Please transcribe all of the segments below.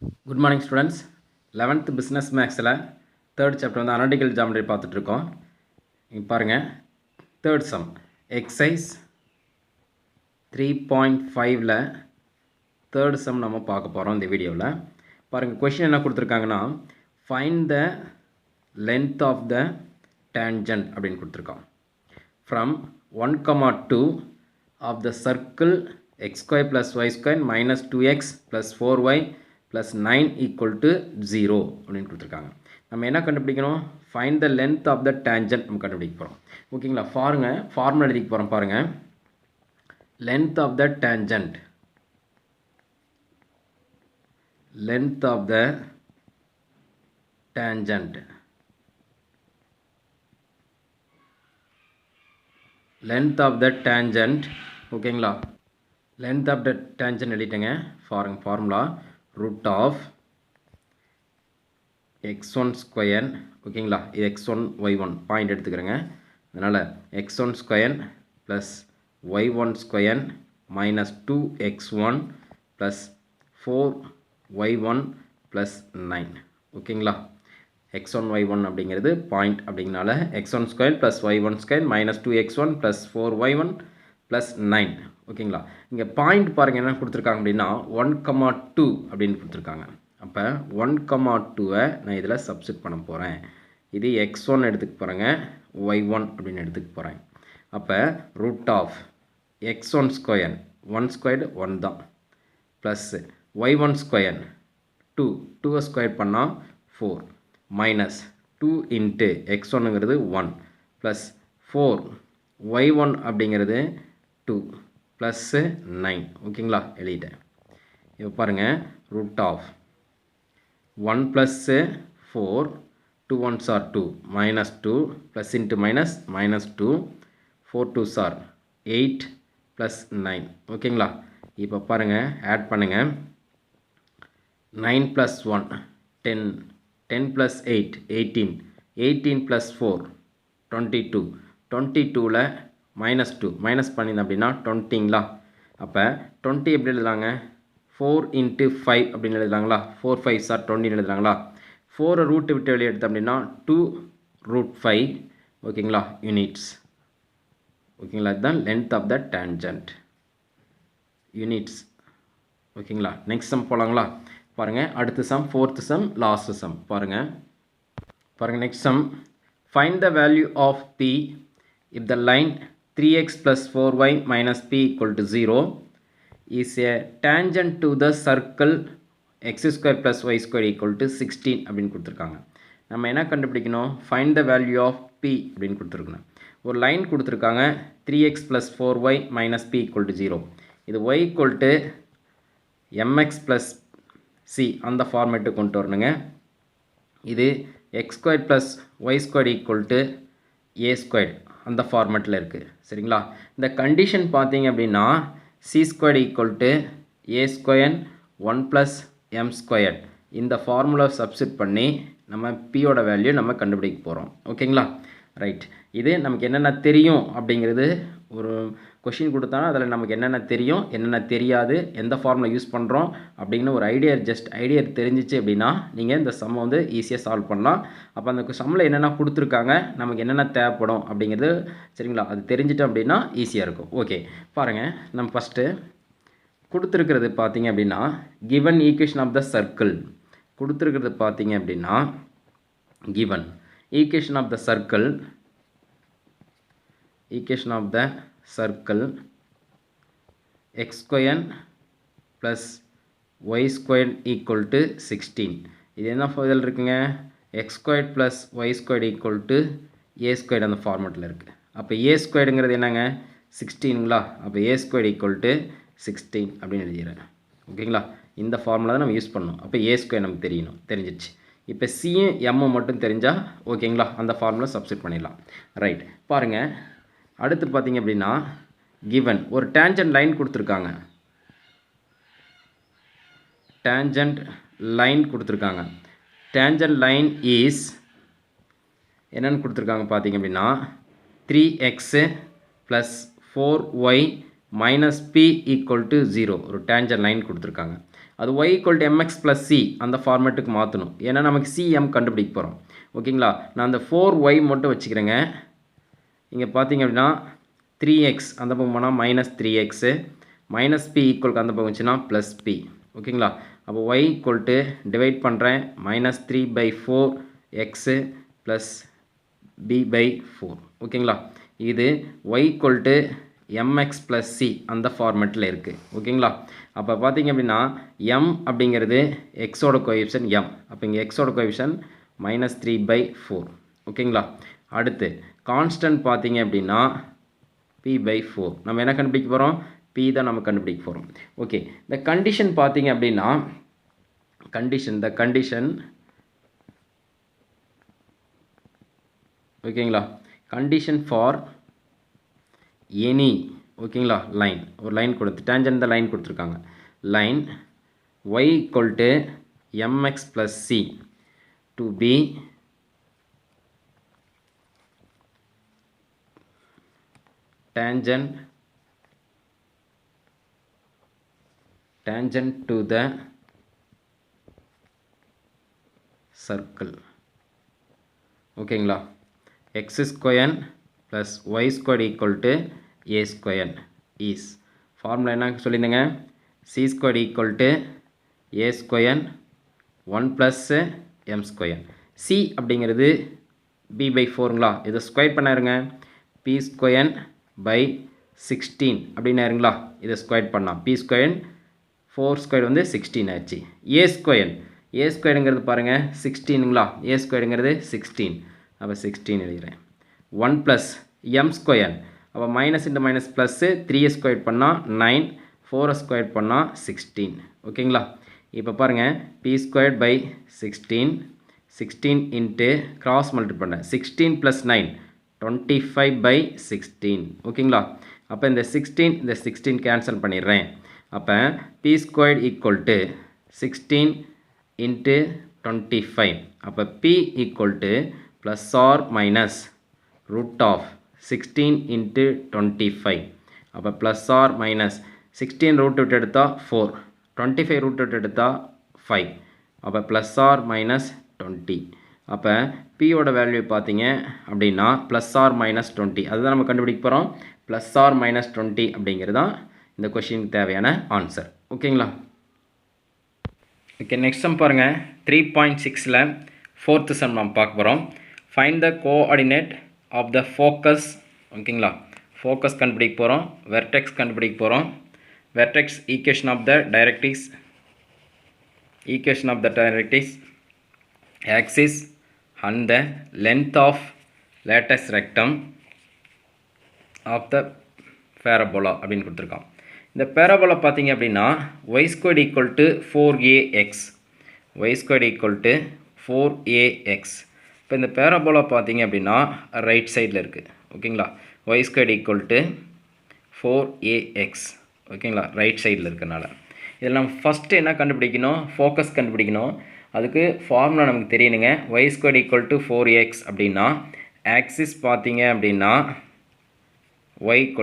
Good morning students. 11th business maxல third chapter வந்து analytical geometry பார்த்துட்டு இருக்கோம். இங்க பாருங்க third sum exercise 3.5ல third sum நம்ம பார்க்க போறோம் இந்த வீடியோல. பாருங்க question என்ன கொடுத்திருக்காங்கன்னா find the length of the tangent அப்படினு கொடுத்திருக்காங்க. From 1, 2 of the circle x square plus y square minus 2x plus 4y plus 9 equal to 0 அப்படின்னு கொடுத்துருக்காங்க. நம்ம என்ன கண்டுபிடிக்கணும்? Find the length of the tangent நம்ம கண்டுபிடிக்க போகிறோம். ஓகேங்களா? ஃபார்முலா எழுதிக்க போகிறோம் பாருங்க. Length of the tangent. Length of the tangent. Length of the tangent. ஓகேங்களா? Length of the tangent எழுதிட்டேங்க. Formula root of x1 square ஓகேங்களா இது x1 y1 பாயிண்ட் எடுத்துக்கிறேங்க அதனால் x1 square plus y1 square minus 2x1 plus 4y1 plus 9 ஓகேங்களா x1 y1 அப்படிங்கிறது point அப்படிங்கனால x1 square plus y1 square minus 2x1 plus 4y1 plus 9 ஓகேங்களா இங்கே point பாருங்கள் என்ன கொடுத்துருக்காங்க அப்படின்னா 1,2 அப்படின்னு கொடுத்துருக்காங்க அப்போ 1,2வை நான் இதில் சப்ஸ்டிட் பண்ண போகிறேன் இது x1 எடுத்துக்க போகிறேங்க y1 அப்படின்னு எடுத்துக்க போகிறேன் அப்போ root of x1 square 1 squared 1 தான் ப்ளஸ் y1 ஸ்கொயர் 2 ஸ்கொயர் பண்ணால் 4 மைனஸ் 2 இன்ட்டு x1ங்கிறது 1 ப்ளஸ் 4 y1 அப்படிங்கிறது 2 ப்ளஸ் 9 ஓகேங்களா எழுதிட்டேன் இப்போ பாருங்கள் root of 1 plus 4 2 1s are 2 minus 2 plus into minus minus 2 4 2s are 8 plus 9 ஓகேங்களா இப்போ பாருங்கள் ஆட் பண்ணுங்கள் 9 plus 1 10 10 plus 8 18 18 plus 4 22 22ல் minus 2 minus பண்ணியிருந்தேன் அப்படின்னா 20ங்களா அப்போ 20 எப்படி எழுதலாங்க 4 இன்ட்டு 5 அப்படின்னு எழுதலாங்களா 4 5 சார் 20 எழுதலாங்களா 4 ரூட்டு விட்டு வெளியே எடுத்தோம் அப்படின்னா 2 ரூட் 5 ஓகேங்களா யூனிட்ஸ் ஓகேங்களா இதுதான் length of the tangent units ஓகேங்களா நெக்ஸ்ட் சம் போகலாங்களா பாருங்கள் அடுத்த sum fourth sum last sum பாருங்கள் next sum find the value of P if the line 3x plus 4y minus p equal to 0 is a tangent to the circle x square plus y square equal to 16 அப்படின்னு கொடுத்துருக்காங்க நம்ம என்ன கண்டுபிடிக்கணும் find the value of p அப்படின்னு கொடுத்துருக்கணும் ஒரு line கொடுத்துருக்காங்க 3x plus 4y minus p equal to 0 இது y equal to mx plus c அந்த ஃபார்மேட்டு கொண்டு வரணுங்க இது x squared plus y squared equal to a squared அந்த ஃபார்மேட்டில் இருக்குது சரிங்களா இந்த கண்டிஷன் பார்த்தீங்க அப்படின்னா C squared equal to A square 1 plus M square இந்த ஃபார்முலா சப்ஸ்டிட் பண்ணி நம்ம பியோட வேல்யூ நம்ம கண்டுபிடிக்க போகிறோம் ஓகேங்களா ரைட் இது நமக்கு என்னென்ன தெரியும் அப்படிங்கிறது ஒரு கொஷின் கொடுத்தா அதில் நமக்கு என்னென்ன தெரியும் என்னென்ன தெரியாது எந்த ஃபார்முலா யூஸ் பண்ணுறோம் அப்படின்னு ஒரு ஐடியா தெரிஞ்சிச்சு அப்படின்னா நீங்கள் இந்த சம்மை வந்து ஈஸியாக சால்வ் பண்ணலாம் அப்போ அந்த சம்மில் என்னென்ன கொடுத்துருக்காங்க நமக்கு என்னென்ன தேவைப்படும் அப்படிங்கிறது சரிங்களா அது தெரிஞ்சிட்டோம் அப்படின்னா ஈஸியாக இருக்கும் ஓகே பாருங்கள் நம்ம ஃபஸ்ட்டு கொடுத்துருக்கிறது பார்த்தீங்க அப்படின்னா given equation of the circle கொடுத்துருக்கிறது பார்த்தீங்க அப்படின்னா given equation of the circle x square plus y square equal to 16 இது என்ன இதில் இருக்குங்க x squared plus y squared equal to a squared அந்த ஃபார்மேட்டில் இருக்குது அப்போ a squaredங்கிறது என்னங்க 16ங்களா அப்போ a squared equal to 16 அப்படின்னு எழுதிடுறேன் ஓகேங்களா இந்த ஃபார்முலா தான் நம்ம யூஸ் பண்ணணும் அப்போ a squared நமக்கு தெரிஞ்சிடுச்சு இப்போ சியும் எம்மும் மட்டும் தெரிஞ்சால் ஓகேங்களா அந்த ஃபார்முலா சப்ஸ்டிட் பண்ணிடலாம் ரைட் பாருங்கள் அடுத்து பார்த்தீங்க அப்படின்னா கிவன் ஒரு டேஞ்சன்ட் லைன் கொடுத்துருக்காங்க டேஞ்சன்ட் லைன் இஸ் என்னென்னு கொடுத்துருக்காங்க பார்த்தீங்க அப்படின்னா 3x + 4y - p = 0 ஒரு டேஞ்சன்ட் லைன் கொடுத்துருக்காங்க அது y = mx + c அந்த ஃபார்மேட்டுக்கு மாற்றணும். ஏன்னா நமக்கு cm கண்டுபிடிக்க போகிறோம். ஓகேங்களா? நான் அந்த 4y மட்டும் வச்சுக்கிறேங்க. இங்கே பார்த்தீங்க அப்படின்னா 3x அந்த பக்கம் போனால் -3x -p = அந்த பக்கம் வச்சுன்னா +p. ஓகேங்களா? அப்போ y = டிவைட் பண்ணுறேன் -3/4x + b/4. ஓகேங்களா? இது y = mx + c அந்த ஃபார்மேட்டில் இருக்குது. ஓகேங்களா? அப்போ பார்த்தீங்க அப்படின்னா m அப்படிங்கிறது எக்ஸோட கோஎஃபிஷியன்ட் m. அப்போ இங்கே எக்ஸோட கோஎஃபிஷியன்ட் -3/4. ஓகேங்களா? அடுத்து கான்ஸ்டன்ட் பார்த்தீங்க அப்படின்னா p/4. நம்ம என்ன கண்டுபிடிக்க போகிறோம்? p தான் நம்ம கண்டுபிடிக்க போகிறோம். ஓகே, இந்த கண்டிஷன் பார்த்தீங்க அப்படின்னா கண்டிஷன் ஓகேங்களா, கண்டிஷன் ஃபார் எனி ஓகேங்களா லைன், ஒரு லைன் கொடுத்து டேஞ்சன்ட் லைன் கொடுத்துருக்காங்க. Line y = mx + c to be tangent to the circle. ஓகேங்களா, x² + y² = a² is formula என்ன சொல்லியிருந்தேங்க? c² = a² 1 + m². c அப்படிங்கிறது b/4ங்களா, இதை ஸ்கொயர் பண்ணாருங்க. p² / 16 அப்படின்னு ஆயிருங்களா, இதை ஸ்கொயர் பண்ணால் p², 4² வந்து 16 ஆச்சு. a²ங்கிறது பாருங்கள் 16ங்களா, a²ங்கிறது 16. அப்போ 16 எழுதுகிறேன். 1 + m². அப்போ மைனஸ் இன்ட்டு மைனஸ் ப்ளஸ்ஸு 3 பண்ணால் 9, 4 பண்ணால் 16. ஓகேங்களா? இப்போ பாருங்கள் p² / 16, 16 இன்ட்டு கிராஸ் மல்டி பண்ணேன் 16 + 9 25/16. ஓகேங்களா? அப்போ இந்த 16 கேன்சல் பண்ணிடுறேன். அப்போ p² = 16 இன்ட்டு 25. அப்போ p = ± √16 இன்ட்டு 25. அப்போ ± 16 ரூட் விட்டு எடுத்தால் 4, 25 ரூட் விட்டு எடுத்தால் 5. அப்போ ± 20. அப்போ பியோட வேல்யூ பார்த்தீங்க அப்படின்னா ± 20. அதுதான் நம்ம கண்டுபிடிக்க போகிறோம். ± 20 அப்படிங்கிறது தான் இந்த கொஷினுக்கு தேவையான ஆன்சர். ஓகேங்களா? ஓகே, நெக்ஸ்ட் சம் பாருங்கள். 3.6ல் 4th சம் நம்ம பார்க்க போகிறோம். Find the coordinate of the focus. ஓகேங்களா, ஃபோக்கஸ் கண்டுபிடிக்க போகிறோம், வெர்டெக்ஸ் கண்டுபிடிக்க போகிறோம். Vertex equation of the directrix axis and the length of lattice rectum of the parabola அப்படின்னு கொடுத்துருக்கான். இந்த பேரபோலா பார்த்தீங்க அப்படின்னா y² = 4ax, y² = 4ax. இப்போ இந்த பேரபோலா பார்த்தீங்க அப்படின்னா ரைட் சைடில் இருக்குது. ஓகேங்களா, y² = 4ax. ஓகேங்களா, ரைட் சைடில் இருக்கனால இதில் நம்ம ஃபஸ்ட்டு என்ன கண்டுபிடிக்கணும்? ஃபோக்கஸ் கண்டுபிடிக்கணும். அதுக்கு ஃபார்முலா நமக்கு தெரியணுங்க. y² = 4ax அப்படின்னா ஆக்சிஸ் பார்த்தீங்க அப்படின்னா y =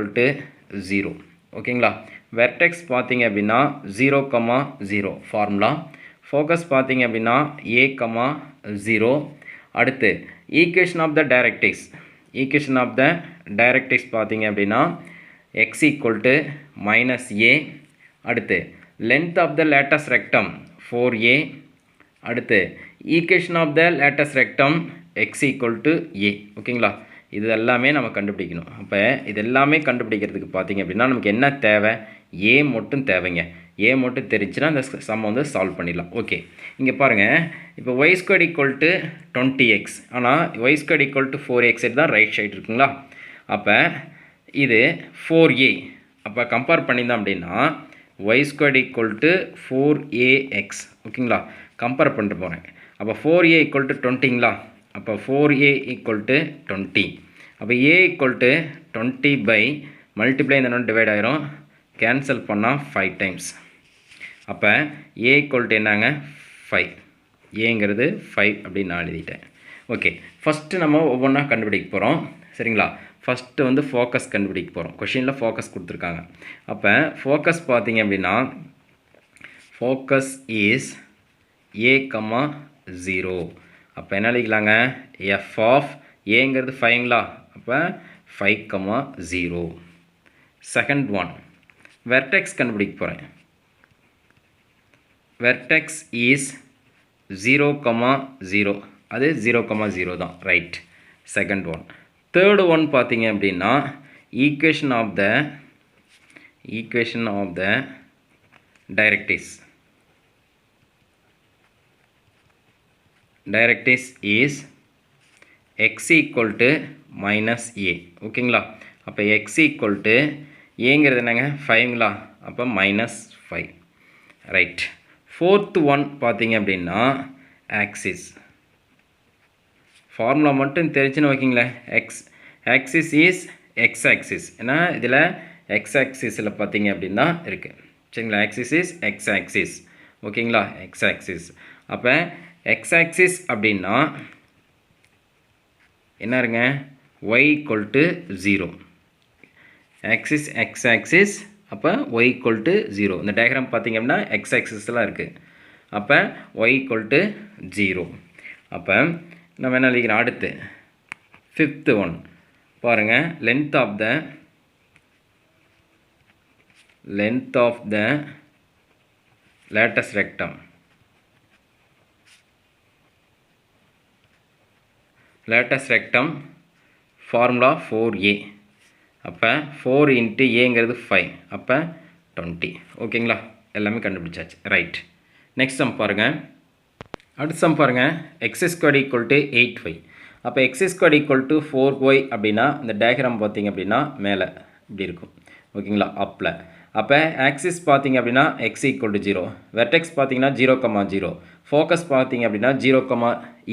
0. ஓகேங்களா, வெர்டெக்ஸ் பார்த்தீங்க அப்படின்னா 0, 0 ஃபார்முலா. ஃபோக்கஸ் பார்த்தீங்க அப்படின்னா a, 0. அடுத்து ஈக்குவேஷன் ஆஃப் த டைரக்ட்ரிக்ஸ் பார்த்தீங்க அப்படின்னா x = -a. அடுத்து length of the latus rectum 4a. அடுத்து equation of the latus rectum x = a. ஓகேங்களா, இது எல்லாமே நம்ம கண்டுபிடிக்கணும். அப்போ இது எல்லாமே கண்டுபிடிக்கிறதுக்கு பார்த்தீங்க அப்படின்னா நமக்கு என்ன தேவை? a மட்டும் தேவைங்க. a மட்டும் தெரிஞ்சுன்னா அந்த சம் வந்து சால்வ் பண்ணிடலாம். ஓகே, இங்கே பாருங்கள். இப்போ y² = 20x, ஆனால் y² = 4x தான் ரைட் சைடு இருக்குங்களா. அப்போ இது 4a. அப்போ கம்பேர் பண்ணியிருந்தோம் அப்படின்னா y² = 4ax. ஓகேங்களா, கம்பேர் பண்ணிட்டு போகிறேன். அப்போ 4a = 20ங்களா. அப்போ 4a = 20. அப்போ a = 20 மல்டிப்ளை இந்த டிவைட் ஆயிரும், கேன்சல் பண்ணால் 5 டைம்ஸ். அப்போ a = என்னங்க? 5. ஏங்கிறது 5 அப்படின்னு நான் எழுதிட்டேன். ஓகே, ஃபஸ்ட்டு நம்ம ஒவ்வொன்றா கண்டுபிடிக்க போகிறோம். சரிங்களா, ஃபஸ்ட்டு வந்து ஃபோக்கஸ் கண்டுபிடிக்க போகிறோம். கொஷினில் ஃபோக்கஸ் கொடுத்துருக்காங்க. அப்போ ஃபோக்கஸ் பார்த்தீங்க அப்படின்னா focus is a, 0. அப்போ என்ன எழுதிக்கலாங்க f of aங்கிறது 5ங்களா அப்போ 5, 0. செகண்ட் ஒன் வெர்டெக்ஸ் கண்டுபிடிக்க போகிறேன். Vertex is 0, 0. அது 0, 0 தான் right. Second one. Third one பார்த்தீங்க அப்படின்னா equation of the directrix. Directrix is x equal to minus a. ஓகேங்களா அப்போ x equal to ஏங்கிறது என்னங்க 5ங்களா அப்போ -5 ரைட். ஃபோர்த் ஒன் பார்த்தீங்க அப்படின்னா ஆக்சிஸ். ஃபார்முலா மட்டும் தெரிஞ்சுன்னு வைக்கிங்களேன். Axis is X axis. ஏன்னா இதில் எக்ஸ் ஆக்சிஸில் பார்த்தீங்க அப்படின்னா இருக்குது சரிங்களா. ஆக்சிஸ் இஸ் எக்ஸ் ஆக்சிஸ் ஓகேங்களா எக்ஸ் ஆக்சிஸ். அப்போ எக்ஸ் ஆக்சிஸ் அப்படின்னா என்ன இருங்க y equal to 0. Axis X axis அப்போ y equal to 0. இந்த டயக்ராம் பார்த்தீங்க அப்படின்னா எக்ஸ் ஆக்சிஸ்லாம் இருக்குது. அப்போ y equal to 0. அப்போ நம்ம என்ன எழுதிக்கிறோம் அடுத்து ஃபிஃப்த்து ஒன் பாருங்கள். Length of the latest rectum. Latus rectum formula 4a. அப்போ 4 into ஏங்கிறது 5 அப்போ 20. ஓகேங்களா எல்லாமே கண்டுபிடிச்சாச்சு ரைட். நெக்ஸ்ட் சம் பாருங்கள். அடுத்த சம் பாருங்கள். x² = 8y. அப்போ x² = 4y அப்படின்னா இந்த டயக்ராம் பார்த்தீங்க அப்படின்னா மேலே இப்படி இருக்கும் ஓகேங்களா அப்பில். அப்போ ஆக்சிஸ் பார்த்தீங்க அப்படின்னா x = 0. வெர்டெக்ஸ் பார்த்தீங்கன்னா 0, 0. ஃபோக்கஸ் பார்த்தீங்க அப்படின்னா 0,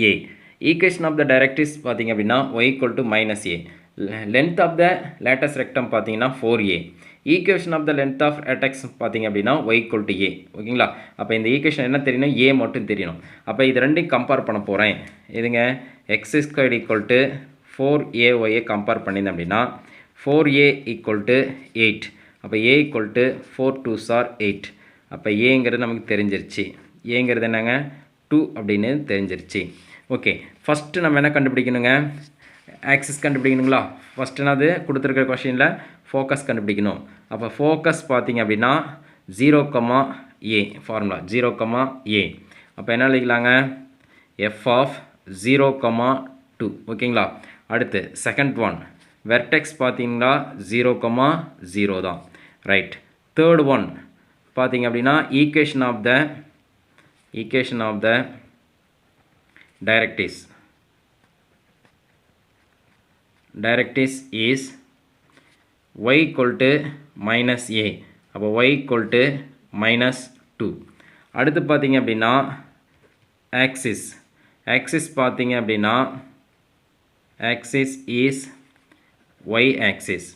a. Equation of the directrix பார்த்தீங்க அப்படின்னா y = -a. Length of the latest rectum பார்த்தீங்கன்னா 4a. Equation of the length of ரெக்டெக்ஸ் பார்த்தீங்க அப்படின்னா y = a. ஓகேங்களா அப்போ இந்த ஈக்குவேஷன் என்ன தெரியணும் a மட்டும் தெரியணும். அப்போ இது ரெண்டையும் கம்பேர் பண்ண போகிறேன். இதுங்க x² = 4ay கம்பேர் பண்ணியிருந்தேன் அப்படின்னா 4a = 8. அப்போ a = 4 2s are 8. அப்போ ஏங்கிறது நமக்கு தெரிஞ்சிருச்சு. ஏங்கிறது என்னங்க 2 அப்படின்னு தெரிஞ்சிருச்சு. ஓகே ஃபஸ்ட்டு நம்ம என்ன கண்டுபிடிக்கணுங்க ஆக்சிஸ் கண்டுபிடிக்கணுங்களா. ஃபஸ்ட்டு என்னது கொடுத்துருக்கிற கொஷினில் ஃபோக்கஸ் கண்டுபிடிக்கணும். அப்போ ஃபோக்கஸ் பார்த்தீங்க அப்படின்னா 0, a ஃபார்முலா 0, a. அப்போ என்ன எழுதிக்கலாங்க f of 0, 2 ஓகேங்களா. அடுத்து செகண்ட் ஒன் வெர்டெக்ஸ் பார்த்தீங்கன்னா 0, 0 தான் ரைட். தேர்ட் ஒன் பார்த்தீங்க அப்படின்னா equation of the directrix. Directrix is y = -a. அப்போ y = -2. அடுத்து பார்த்தீங்க அப்படின்னா ஆக்சிஸ் பார்த்தீங்க அப்படின்னா ஆக்சிஸ் இஸ் y ஆக்சிஸ்.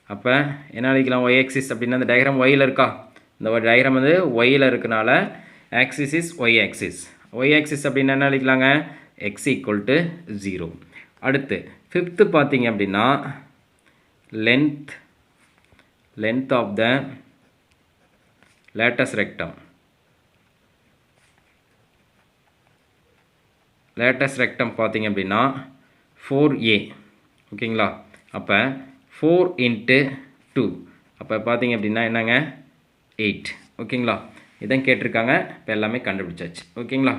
அப்போ என்ன எழுதிக்கலாம் y ஆக்சிஸ் அப்படின்னா இந்த டயக்ராம் yயில் இருக்கா. இந்த டயக்ராம் வந்து yயில் இருக்கனால axis is y axis. y axis அப்படின்னா என்ன எழுதிக்கலாங்க x = 0. அடுத்து ஃபிஃப்த்து பார்த்தீங்க அப்படின்னா length of the latest rectum. Latus rectum பார்த்தீங்க அப்படின்னா 4a ஓகேங்களா. அப்போ 4 into 2 அப்போ பார்த்தீங்க அப்படின்னா என்னங்க 8 ஓகேங்களா. இதான் கேட்டிருக்காங்க. இப்போ எல்லாமே கண்டுபிடிச்சாச்சு ஓகேங்களா.